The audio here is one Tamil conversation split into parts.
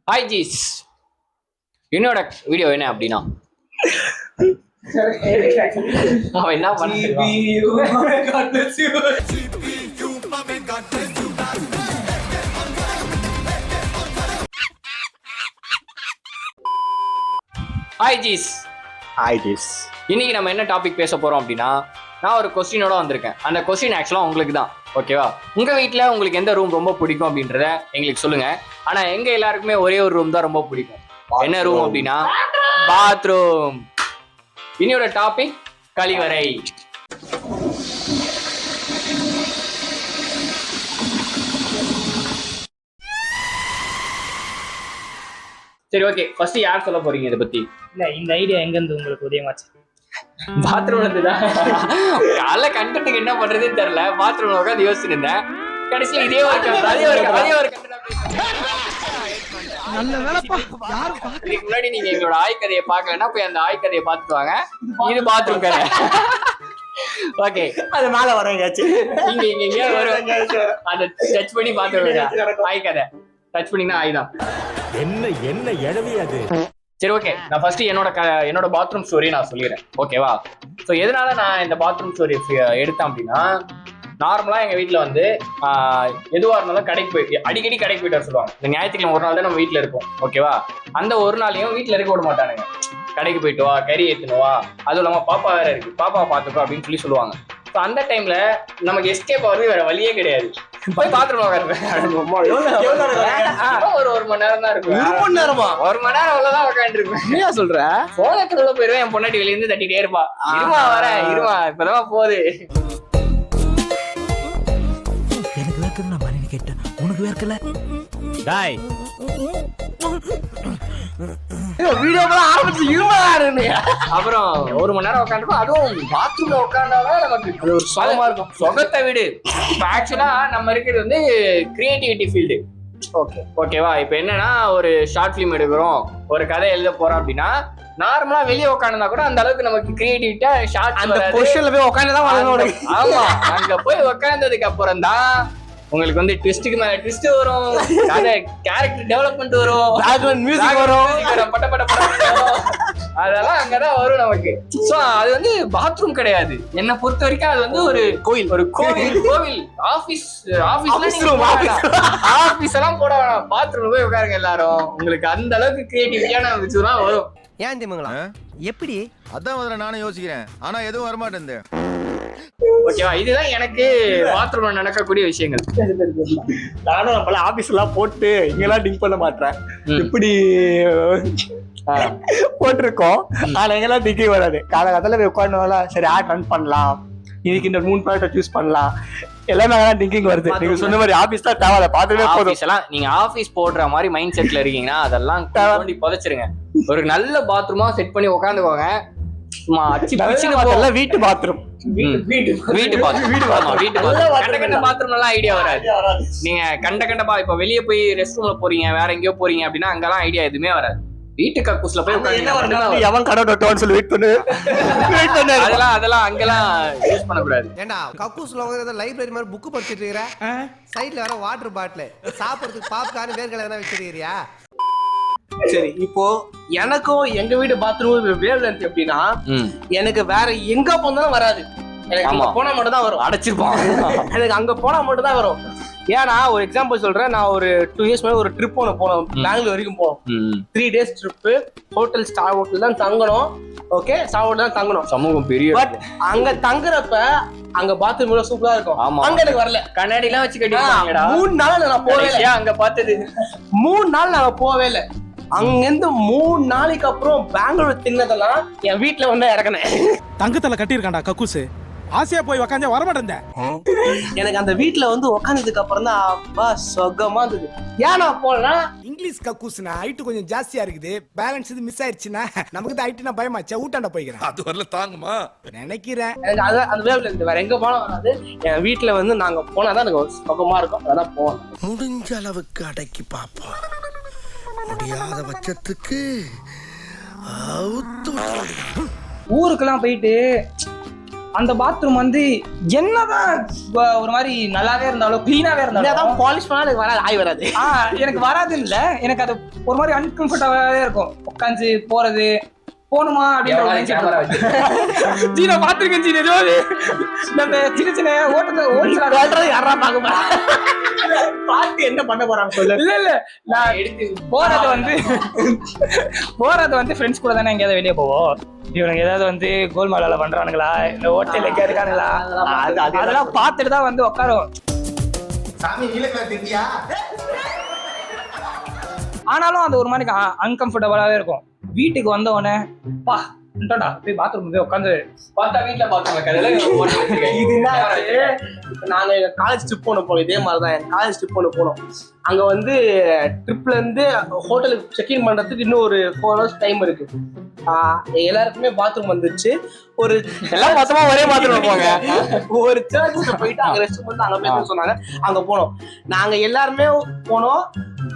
ஹாய் ஜீஸ். என்னோட வீடியோ என்ன அப்படின்னா அவன் என்ன பண்ண ஹாய் ஜீஸ். ஹாய் ஜீஸ். இன்னைக்கு நம்ம என்ன டாபிக் பேச போறோம் அப்படின்னா, நான் ஒரு கொஸ்டினோட வந்திருக்கேன். அந்த கொஸ்டின் ஆக்சுவலாக உங்களுக்கு தான், ஓகேவா? உங்க வீட்டில் உங்களுக்கு எந்த ரூம் ரொம்ப பிடிக்கும் அப்படின்றத எங்களுக்கு சொல்லுங்க. ஆனா எங்க எல்லாருக்குமே ஒரே ஒரு ரூம் தான் ரொம்ப பிடிக்கும். என்ன ரூம் அப்படின்னா பாத்ரூம். இன்னையோட டாபிக் கழிவறை. சரி, ஓகே. ஃபர்ஸ்ட் யார் சொல்ல போறீங்க இதை பத்தி? இல்ல, இந்த ஐடியா எங்க இருந்து உங்களுக்கு உதயமாச்சு? பாத்ரூம்ல இருந்துதான். காலைல கண்டென்ட்டுக்கு என்ன பண்றதுன்னு தெரியல, பாத்ரூம்ல உட்காந்து யோசிச்சுட்டு இருந்தேன். கடைசியில் இதே ஒரு இதுக்கு முன்னாடி நீங்க எங்களோட ஆய்கதையை பார்க்கலன்னா போய் அந்த ஆய்கதையை பார்த்துட்டு வாங்க. இது பாத்ரூம் கதை. ஓகே, அது மேல வரவங்காச்சு இங்க எங்கேயா வரும், அதை டச் பண்ணி பார்த்து ஆய்கதை டச் பண்ணினா ஆய்தான். என்ன என்ன எழவி அது. சரி, ஓகே. நான் ஃபர்ஸ்ட் என்னோட பாத்ரூம் ஸ்டோரி நான் சொல்லிடுறேன், ஓகேவா? ஸோ எதனால நான் இந்த பாத்ரூம் ஸ்டோரி எடுத்தேன் அப்படின்னா, நார்மலா எங்க வீட்டுல வந்து எதுவா இருந்தாலும் கடைக்கு அடிக்கடி கடைக்கு போயிட்டு வர சொல்லுவாங்க. இந்த ஞாயிற்றுக்கிழமை ஒரு நாள் தான் நம்ம வீட்டுல இருப்போம், ஓகேவா? அந்த ஒரு நாளையும் வீட்டுல இருக்க விட மாட்டானுங்க. கடைக்கு போயிட்டு வா, கறி ஏத்துன்னு வா, அதுவும் இல்லாம பாப்பா வேற இருக்கு, பாப்பாவை பாத்துக்கோ அப்படின்னு சொல்லுவாங்க. ஸோ அந்த டைம்ல நமக்கு எஸ்கேப் ஆகிறது வேற வழியே கிடையாது. போய் பாத்ரூம் ஒரு மணி நேரம் தான் இருக்கும். ஒரு மணி நேரம் அவ்வளவுதான் உட்காந்து இருப்பேன். சொல்ற போனத்துல உள்ள போயிருவேன். என் பொண்டாட்டி வெளிய இருந்து தட்டிட்டே இருப்பா, இருமா வரேன், இருமா இப்பதான் போகுது. எனக்கு வேர்க்கணும், நான் மணி கேட்டேன், உனக்கு வேர்க்கல. டாய் அப்புறம் ஒரு மணி நேரம் உட்காந்துருக்கோம். அதுவும் பாத்ரூம்ல உட்காந்தாதான் நமக்கு ஒரு சுகமா இருக்கும். சுகத்தை விடு. ஆக்சுவலா நம்ம இருக்கிறது வந்து கிரியேட்டிவிட்டி ஃபீல்டு, ஓகேவா? இப்ப என்னன்னா, ஒரு ஷார்ட் பிலிம் எடுக்கிறோம், ஒரு கதை எழுத போறோம் அப்படின்னா, நார்மலா வெளியே உட்காந்துனா கூட அந்த அளவுக்கு நமக்கு கிரியேட்டிவிட்டா ஷார்ட் அந்த பொசிஷன்ல போய் உட்காந்துதான் வரணும். ஆமா, அங்க போய் உட்கார்ந்ததுக்கு அப்புறம் தான் உங்களுக்கு வந்து ட்விஸ்டுக்கு மேல ட்விஸ்ட் வரும், கதை கேரக்டர் டெவலப்மெண்ட் வரும், பேக்ரவுண்ட் மியூசிக் வரும், பட்ட பட்ட பட்ட அதெல்லாம் அங்கதான் வரும் நமக்கு. சோ அது வந்து பாத்ரூம் கிடையாது என்ன பொறுத்த வரைக்கும். அது வந்து ஒரு கோயில், கோவில் ஆபீஸ் எல்லாம் போட வேணாம். பாத்ரூம்ல போய் உட்காருங்க எல்லாரும். உங்களுக்கு அந்த அளவுக்கு கிரியேட்டிவிட்டியான விஷயம் வரும். ஏன் தெரியுங்களா? எப்படி? அதான் முதல்ல நானும் யோசிக்கிறேன், ஆனா எதுவும் வரமாட்டேன். ஓகேவா? இதுதான் எனக்கு பாத்ரூம்ல நடக்கக்கூடிய விஷயங்கள். நானும் நம்மள ஆபீஸ் எல்லாம் போட்டு இங்கெல்லாம் டிங்க் பண்ண மாட்டேன். இப்படி போட்டிருக்கோம், ஆனா எங்கெல்லாம் டிங்கே வராது. காலகட்டத்துல போய் உட்காந்து சரி ஆட் ரன் பண்ணலாம், இதுக்கு இந்த 3 ப்ராடக்ட் சூஸ் பண்ணலாம், எல்லாமே திங்கிங் வருது. நீங்க சொன்ன மாதிரி ஆபீஸ் தான் தேவை, பாத்துவே போதும். எல்லாம் நீங்க ஆபீஸ் போடுற மாதிரி மைண்ட் செட்ல இருக்கீங்கன்னா அதெல்லாம் தோண்டி புதைச்சிருங்க. ஒரு நல்ல பாத்ரூமா செட் பண்ணி உட்காந்துக்கோங்க. வீட்டு பாத்ரூம், பாத்ரூம் எல்லாம் ஐடியா வராது. நீங்க கண்ட இப்ப வெளியே போய் ரெஸ்ட் ரூம்ல போறீங்க, வேற எங்கேயோ போறீங்க அப்படின்னா அங்கெல்லாம் ஐடியா எதுவுமே வராது. வீட்டு கக்கூஸ்ல போய் அதெல்லாம் அங்கெல்லாம் யூஸ் பண்ணக்கூடாது. ஏண்டா கக்கூஸ்ல லைப்ரரி மாதிரி புக் படிச்சிட்டு இருக்கிற, சைட்ல வர வாட்டர் பாட்டில், சாப்பிடறதுக்கு பாப்கார்ன், வேர்க்கடலை எதனா வச்சிருக்கிறியா? சரி, இப்போ எனக்கும் எங்க வீட்டு பாத்ரூம் வேவ் எப்படின்னா, எனக்கு வேற எங்க போனாலும் வராது. எனக்கு அங்க போனா மட்டும் தான் வரும். அடைச்சிருப்பான். எனக்கு அங்க போனா மட்டும் தான் வரும். ஏன்னா ஒரு எக்ஸாம்பிள் சொல்றேன். நான் ஒரு 2 இயர்ஸ் மேல ஒரு ட்ரிப் போனோம், பெங்களூர் வரைக்கும் போனோம். 3 days trip. Hotel star hotel தான் தங்கணும். ஓகே, ஸ்டார் ஹோட்டல் தான் தங்கணும். சமூகம் பெரிய. பட் அங்க தங்குறப்ப அங்க பாத்ரூம் சூப்பரா இருக்கும். அங்க எனக்கு வரல. கண்ணாடி எல்லாம் வச்சு கட்டிருக்காங்கடா. 3 நாள் நான் போவே இல்லை. அங்க பார்த்தது 3 நாள் நாங்க போவே இல்லை. அங்கிருந்து 3 நாளைக்கு அப்புறம் பெங்களூர் தின்னதெல்லாம் என் வீட்டுல வந்து இறக்கினேன். தங்கத்துல கட்டியிருக்காண்டா கக்கூசு. ஆசையா போய் உக்காந்து வரமாட்டேன். எனக்கு அந்த வீட்டுல வந்து உக்காந்ததுக்கு அப்புறம் தான் அப்பா சொகமா இருந்தது. ஏன்னா போனா இங்கிலீஷ் கக்கூசுனா ஹைட் கொஞ்சம் ஜாஸ்தியா இருக்குது. பேலன்ஸ் இது மிஸ் ஆயிடுச்சுன்னா நமக்கு தான் ஹைட் நான் பயமாச்சா ஊட்டாண்ட போய்க்கிறேன். அது வரல தாங்குமா நினைக்கிறேன். எனக்கு அந்த வேவ்ல இருந்து வேற எங்க போனா வராது. என் வீட்டுல வந்து நாங்க போனாதான் எனக்கு சொகமா இருக்கும். அதான் போவோம். முடிஞ்ச அளவுக்கு அடக்கி பார்ப்போம். முடியாத பட்சத்துக்கு ஊருக்கெல்லாம் போயிட்டு அந்த பாத்ரூம் வந்து என்னதான் ஒரு மாதிரி நல்லாவே இருந்தாலும் கிளீனாவே இருந்தாலும் பாலிஷ் பண்ணா எனக்கு வராது, ஆய் வராது. எனக்கு வராதுன்னு இல்ல, எனக்கு அது ஒரு மாதிரி அன்கம்ஃபர்டபுளாவே இருக்கும். உட்காந்து போறது போணுமா அப்படின்னு சீனா பாத்துருக்கேன். சீன நம்ம சின்ன சின்ன ஓட்டத்தை யாரா பார்க்க போறாங்க பார்த்து என்ன பண்ண போறாங்க சொல்லு. இல்ல நான் போறது வந்து ஃப்ரெண்ட்ஸ் கூட தானே எங்கேயாவது வெளியே போவோம். இவனுக்கு ஏதாவது வந்து கோல்மாலால பண்றானுங்களா, இந்த ஹோட்டல் எங்க இருக்கானுங்களா, அதெல்லாம் பார்த்துட்டு தான் வந்து உட்காரும். ஆனாலும் அது ஒரு மாதிரி அன்கம்ஃபர்டபுளாவே இருக்கும். வீட்டுக்கு வந்த உடனே பா போய் பாத்ரூம் போய் உட்காந்து பார்த்தா வீட்டுல இது என்ன ஆச்சு? நாங்க காலேஜ் ட்ரிப் போனோம், இதே மாதிரிதான் எங்க காலேஜ் ட்ரிப் போனோம். அங்க வந்து ட்ரிப்ல இருந்து ஹோட்டலுக்கு செக்இன் பண்றதுக்கு இன்னும் ஒரு 4 hours டைம் இருக்கு. எல்லாருக்குமே பாத்ரூம் வந்துச்சு. ஒரு எல்லாம் மொத்தமா ஒரே பாத்ரூம் போங்க. ஒரு சர்ச்ல போயிட்டு அங்க ரெஸ்ட் ரூம் வந்து அங்க போய் சொன்னாங்க, அங்க போனோம். நாங்க எல்லாருமே போனோம்.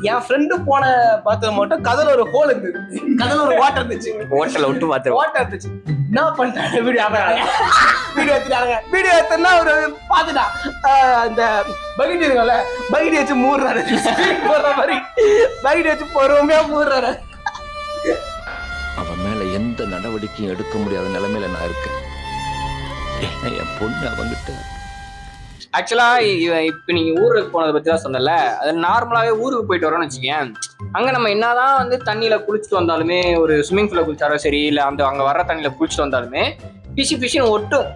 என் ஃப்ரெண்டு போன பாத்ரூம் மட்டும் கதல ஒரு ஹோல் இருந்தது, கதல ஒரு வாட்டர் இருந்துச்சு. ஹோட்டல்ல விட்டு பாத்து வாட்டர் இருந்துச்சு. என்ன பண்ணிட்டாங்க, வீடியோ எடுத்துனா ஒரு பாத்துட்டான். இந்த பகிட்டி இருக்குல்ல, பகிட்டி வச்சு மூடுறாரு, போடுற மாதிரி பகிட்டி வச்சு பொறுமையா மூடுறாரு. அவன் மேல எந்த நடவடிக்கையும் எடுக்க முடியாத நிலைமையில நான் இருக்கேன். என் பொண்ணு அவங்கிட்ட ஆக்சுவலா இப்ப நீங்க ஊருக்கு போனதை பத்தி தான் சொன்னல, அது நார்மலாவே ஊருக்கு போயிட்டு வரோம்னு வச்சுக்கேன். அங்க நம்ம என்னதான் வந்து தண்ணியில குளிச்சுட்டு வந்தாலுமே, ஒரு ஸ்விம்மிங் பூல்ல குளிச்சாலும் சரி, இல்ல அந்த அங்க வர்ற தண்ணியில குளிச்சுட்டு வந்தாலுமே பிஷின்னு ஒட்டும்.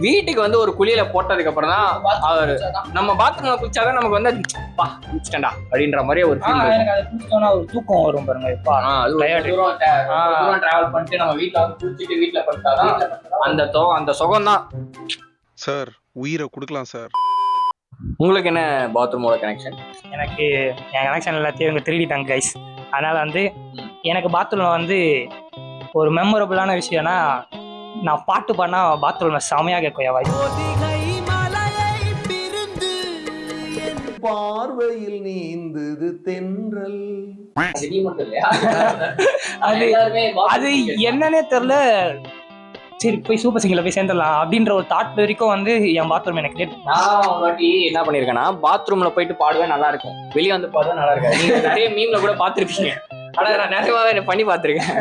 வீட்டுக்கு வந்து ஒரு குளியில போட்டதுக்கு அப்புறம் தான் அவர் நம்ம பாத்ரூம்ல குளிச்சாதான் நமக்கு வந்து பா குளிச்சிட்டா அப்படின்ற மாதிரி ஒரு ஃபீல். எனக்கு அதை குளிச்சோன்னா ஒரு தூக்கம் வரும் பாருங்க. டிராவல் பண்ணிட்டு நம்ம வீட்டுல வந்து குளிச்சுட்டு வீட்டுல படுத்தாதான் அந்த சுகம் தான். சார் உயிரை கொடுக்கலாம் சார். உங்களுக்கு என்ன பாத்ரூமோட கனெக்ஷன்? எனக்கு என் கனெக்ஷன் எல்லாத்தையும் இவங்க திருடிட்டாங்க கைஸ். அதனால வந்து எனக்கு பாத்ரூம்ல வந்து ஒரு மெமரபிளான விஷயம்னா, நான் பாட்டு பாடினா பாத்ரூம்ல செமையா கேட்கும் என் வாய்ஸ். பார்வையில் நீந்தது தென்றல். அது என்னன்னே தெரியல. சரி போய் சூப்பர் சிங்கர்ல போய் சேர்ந்துடலாம் அப்படின்ற ஒரு தாட் வரைக்கும் வந்து என் பாத்ரூம் எனக்கு. நான் ஒரு வாட்டி என்ன பண்ணிருக்கேன்னா, பாத்ரூம்ல போயிட்டு பாடுவேன், நல்லா இருக்கும். வெளியே வந்து பாடுவேன், நல்லா இருக்காது. நீங்க நிறைய மீம்ல கூட பாத்துருப்பீங்க. ஆனா நான் நிறையவே பண்ணி பாத்துருக்கேன்.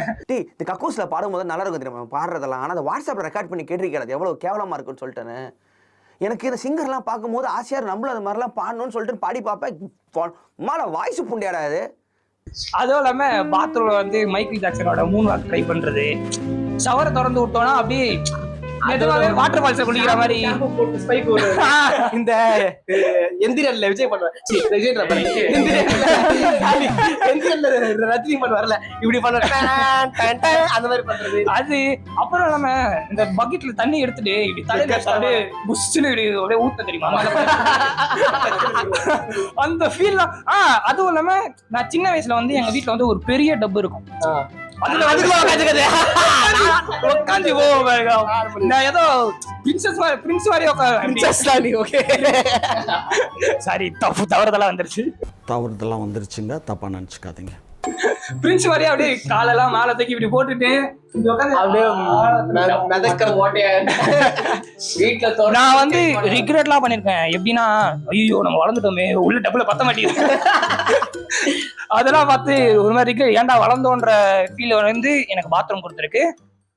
இந்த கக்கூஸ்ல பாடும்போது நல்லா இருக்கும் தெரியுமா பாடுறதெல்லாம். ஆனா அந்த வாட்ஸ்அப்ல ரெக்கார்ட் பண்ணி கேட்டிருக்காது எவ்வளவு கேவலமா இருக்குன்னு சொல்லிட்டேன்னு. எனக்கு இந்த சிங்கர்லாம் பார்க்கும்போது ஆசையா நம்மளும் அந்த மாதிரிலாம் பாடணும்னு சொல்லிட்டு பாடி பார்ப்பேன். மாலை வாய்ஸ் புண்டியாடாது. அதுவும் இல்லாம பாத்ரூம்ல வந்து மைக்கேல் ஜாக்சனோட 3 வாக் ட்ரை பண்றது, ஷவரை திறந்து விட்டோம்னா அப்படியே வாட்டர் ஃபால்ஸ் குளிக்கிற மாதிரி. இந்த எந்திரன்ல விஜய் பண்ணுவார், ரஜினி பண்ணுவார்ல, இப்படி பண்ணுவார் அந்த மாதிரி பண்றது. அது அப்புறம் நம்ம இந்த பக்கெட்ல தண்ணி எடுத்துட்டு இப்படி தலையில அப்படியே புஷ்னு அப்படியே ஊத்த தெரியுமா அந்த ஃபீல். அதுவும் இல்லாம நான் சின்ன வயசுல வந்து எங்க வீட்டுல வந்து ஒரு பெரிய டப்பு இருக்கும். தவறுதெல்லாம் வந்துருச்சுங்க, தப்பா நினைச்சுக்காதீங்க. பிரின்ஸ் மாதிரியே அப்படியே காலெல்லாம் மேல தூக்கி இப்படி போட்டுட்டு நான் வந்து ரிக்ரெட்லாம் பண்ணிருக்கேன். எப்படின்னா, ஐயோ நம்ம வளர்ந்துட்டோமே, உள்ள டப்புல பத்த மாட்டேங்குது அதெல்லாம் பார்த்து ஒரு மாதிரி ரிக்ரெட், ஏன்டா வளர்ந்தோன்ற ஃபீல் வந்து எனக்கு பாத்ரூம் கொடுத்துருக்கு.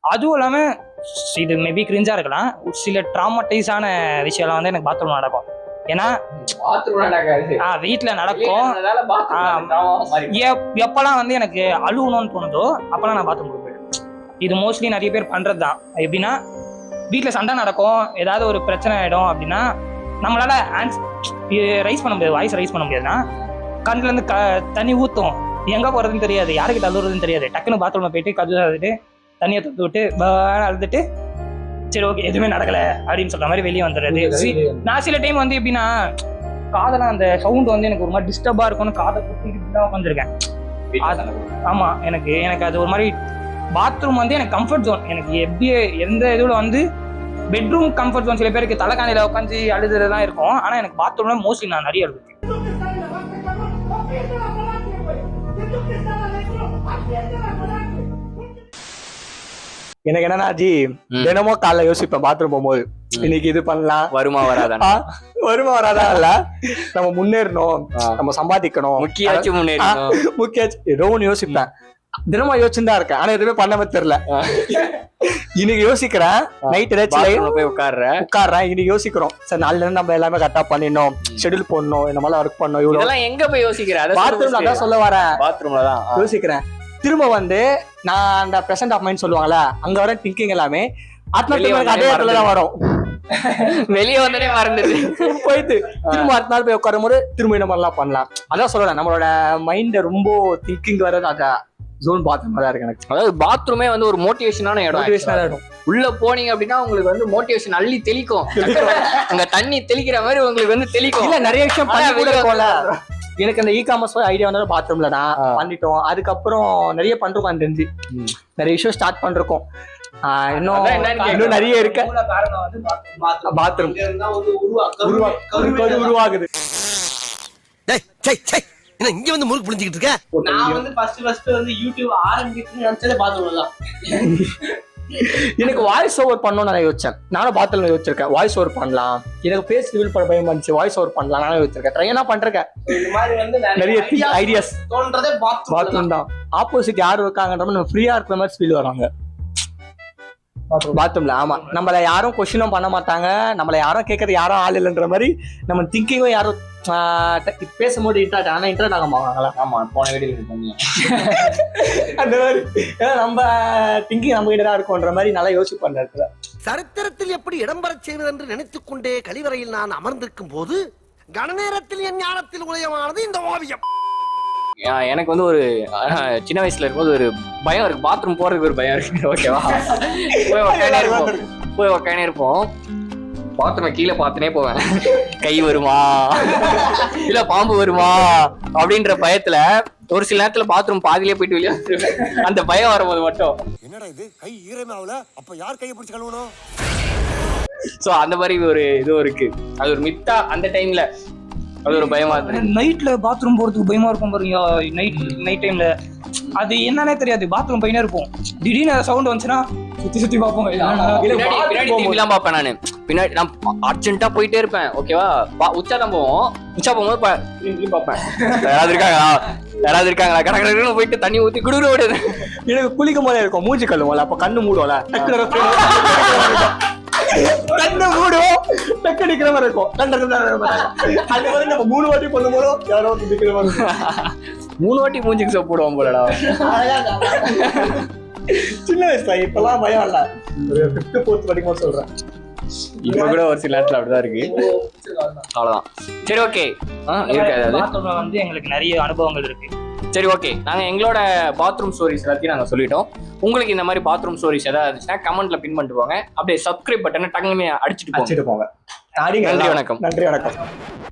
அதுவும் இல்லாம இது மேபி கிரிஞ்சா இருக்கலாம், சில ட்ராமடைஸான விஷயம்லாம் வந்து எனக்கு பாத்ரூம் நடக்கும். ஏன்னா வீட்டுல நடக்கும். எப்பெல்லாம் வந்து எனக்கு அழுவணும்னு தோணுதோ அப்பெல்லாம் நான் பாத்ரூம் போயிடுவேன். இது மோஸ்ட்லி நிறைய பேர் பண்றதுதான். எப்படின்னா, வீட்டுல சண்டை நடக்கும், ஏதாவது ஒரு பிரச்சனை ஆயிடும் அப்படின்னா நம்மளால ரைஸ் பண்ண முடியாது, வாய்ஸ் ரைஸ் பண்ண முடியாதுன்னா கண்ணுல இருந்து தண்ணி ஊத்தும், எங்க போறதுன்னு தெரியாது, யாருக்கிட்ட அழுகுறதுன்னு தெரியாது. டக்குன்னு பாத்ரூம்ல போயிட்டு கது அழுதுட்டு தண்ணியை தூத்து விட்டு அழுதுட்டு சரி ஓகே எதுவுமே நடக்கல அப்படின்னு சொல்ற மாதிரி வெளியே வந்துடுறது. நான் சில டைம் வந்து எப்படின்னா, காதெல்லாம் அந்த சவுண்ட் வந்து எனக்கு ஒரு மாதிரி டிஸ்டர்பா இருக்கும்னு காதை கூட்டிட்டு வந்திருக்கேன். ஆமா, எனக்கு அது ஒரு மாதிரி பாத்ரூம் வந்து எனக்கு கம்ஃபர்ட் ஜோன். எனக்கு எப்படி எந்த இதுல வந்து பெட்ரூம் கம்ஃபர்ட் ஜோன் சில பேருக்கு தலைக்காணியில உட்காந்து அழுதுறதுலாம் இருக்கும். ஆனா எனக்கு பாத்ரூம்ல மோஸ்ட்லி நான் நிறைய அழுதுருக்கேன். எனக்கு என்னன்னா ஜி தினமும் காலைல யோசிப்பேன் பாத்ரூம் போகும்போது இன்னைக்கு இது பண்ணலாம் வருமா வராதா வருமா வராதா இல்ல நம்ம முன்னேறணும் நம்ம சம்பாதிக்கணும் முக்கியாச்சும் முக்கியாச்சும் ஏதோ ஒண்ணு யோசிப்பேன் தினமும் யோசிச்சுதான் இருக்கேன் ஆனா எதுவுமே பண்ணவே தெரியல இன்னைக்கு யோசிக்கிறேன் நைட் ஏதாச்சும் போய் உட்கார்றேன் இன்னைக்கு யோசிக்கிறோம் சார் நாளைல இருந்து நம்ம எல்லாமே கரெக்டா பண்ணிடணும் ஷெட்யூல் போடணும் இந்த மாதிரி ஒர்க் பண்ணணும் இதெல்லாம் எங்க போய் யோசிக்கிறேன் பாத்ரூம்ல அதான் சொல்ல வரேன் பாத்ரூம்ல தான் யோசிக்கிறேன் திரும்ப வந்து நான் அந்த பிரசன்ட் ஆஃப் மைண்ட் சொல்லுவாங்கல்ல அங்க வர திங்கிங் எல்லாமே அதே இடத்துல தான் வரும் வெளியே வந்தனே மறந்துது போயிட்டு திரும்ப அடுத்த நாள் போய் உட்காரும் போது திரும்ப இந்த மாதிரிலாம் பண்ணலாம் அதான் சொல்லலாம் நம்மளோட மைண்ட ரொம்ப திங்கிங் வர்றது அந்த ஜோன் பாத்ரூம் தான் இருக்கு எனக்கு அதாவது பாத்ரூமே வந்து ஒரு மோட்டிவேஷனான இடம் உள்ள போனீங்க அப்படின்னா உங்களுக்கு வந்து மோட்டிவேஷன் அள்ளி தெளிக்கும் அங்க தண்ணி தெளிக்கிற மாதிரி உங்களுக்கு வந்து தெளிக்கும் இல்ல நிறைய விஷயம் பண்ணி கூட இருக்கும்ல எனக்கு அந்த இ-காமர்ஸ் ஐடியா வந்தாலும் பாத்ரூம்ல தான் பண்ணிட்டோம் அதுக்கப்புறம் நிறைய பண்றோம் அந்த தெரிஞ்சு நிறைய விஷயம் ஸ்டார்ட் பண்றோம் இன்னும் நிறைய இருக்கு பாத்ரூம் உருவாகுது இங்க வந்து முறுக்கு புரிஞ்சுக்கிட்டு இருக்க நான் வந்து ஃபர்ஸ்ட் வந்து யூடியூப் ஆரம்பிக்கணும்னு நினைச்சதே பாத்ரூம்ல தான் எனக்கு வாய்ஸ் ஓவர் பண்ணணும்னு நான் யோசிச்சேன் நானும் பாத்ரூம்ல யோசிச்சிருக்கேன் வாய்ஸ் ஓவர் பண்ணலாம் எனக்கு பேஸ் ரிவீல் பண்ண பயமா இருந்துச்சு வாய்ஸ் ஓவர் பண்ணலாம் நானும் யோசிச்சிருக்கேன் ட்ரை என்ன பண்றேன் இந்த மாதிரி வந்து நிறைய ஐடியாஸ் தோன்றதே பாத்ரூம் தான் ஆப்போசிட் யார் இருக்காங்கன்ற நம்ம ஃப்ரீயா இருக்கிற மாதிரி ஃபீல் வராங்க பாத்ரூம்ல ஆமா நம்மள யாரும் கொஸ்டினும் பண்ண மாட்டாங்க நம்மள யாரும் கேட்கறது யாரும் ஆள் இல்லைன்ற மாதிரி நம்ம திங்கிங்கும் யாரும் பேசும்போது இன்ட்ராக்ட் ஆனா இன்ட்ராக்ட் ஆக மாட்டாங்களா ஆமா போன வீடியோல பண்ணீங்க அந்த மாதிரி நம்ம திங்கிங் நம்ம கிட்ட தான் இருக்கும்ன்ற மாதிரி நல்லா யோசிப்பேன் இடத்துல சரித்திரத்தில் எப்படி இடம்பெறச் செய்வது என்று நினைத்துக் கொண்டே கழிவறையில் நான் அமர்ந்திருக்கும் போது கணநேரத்தில் என் ஞானத்தில் உதயமானது இந்த ஓவியம். எனக்கு வந்து ஒரு சின்ன வயசுல இருக்கும்போது ஒரு பயம் இருக்கு பாத்ரூம் போறதுக்கு ஒரு பயம் இருக்கு ஓகேவா போய் உக்கானே இருப்போம் பாத்ரூம் கீழே பார்த்துனே போவேன் கை வருமா இல்ல பாம்பு வருமா அப்படின்ற பயத்துல ஒரு சில நேரத்துல பாத்ரூம் பாதியிலே போயிட்டு வெளியே அந்த பயம் வரும்போது மட்டும் என்னடா இது கை ஈரமாவல அப்ப யார் கையை பிடிச்சு கழுவணும் சோ அந்த மாதிரி ஒரு இதுவும் இருக்கு அது ஒரு மித்தா அந்த டைம்ல அது ஒரு பயமா இருக்கு நைட்ல பாத்ரூம் போறதுக்கு பயமா இருக்கும் பாருங்க நைட் டைம்ல அது என்னன்னே தெரியாது பாத்ரூம் பையனே இருப்போம் திடீர்னு சவுண்ட் வந்துச்சுன்னா சுத்தி பார்ப்போம் பின்னாடி திரும்பிலாம் பார்ப்பேன் நானு பின்னாடி நான் அர்ஜென்ட்டா போயிட்டே இருப்பேன் ஓகேவா உச்சா தான் போவோம் உச்சா போகும்போது திரும்பி பார்ப்பேன் யாராவது இருக்காங்களா கடற்கரை போயிட்டு தண்ணி ஊத்தி குடுற ஓடுது எனக்கு குளிக்கும் போதே இருக்கும் மூஞ்சி கழுவும்ல அப்ப கண்ணு மூடும்ல கண்ணு மூடும் டக்கு நிக்கிற மாதிரி இருக்கும் அது மாதிரி நம்ம 3 வாட்டி பண்ணும் போதும் யாரோ நிக்கிற மாதிரி 3 வாட்டி மூஞ்சிக்கு சோப் போடுவோம் போலடா சின்ன வயசுல இப்பெல்லாம் பயம் இல்ல ஒரு 5th 4th வரைக்கும் சொல்றேன் இப்ப கூட ஒரு சில நேரத்துல அப்படிதான் இருக்கு அவ்வளவுதான் சரி ஓகே பாத்ரூம்ல வந்து எங்களுக்கு நிறைய அனுபவங்கள் இருக்கு சரி ஓகே நாங்க எங்களோட பாத்ரூம் ஸ்டோரிஸ் எல்லாத்தையும் நாங்க சொல்லிட்டோம் உங்களுக்கு இந்த மாதிரி பாத்ரூம் ஸ்டோரிஸ் ஏதாவது இருந்துச்சுன்னா கமெண்ட்ல பின் பண்ணிட்டு போங்க அப்படியே சப்ஸ்கிரைப் பட்டனை டங்குமே அடிச்சுட்டு போங்க நன்றி வணக்கம்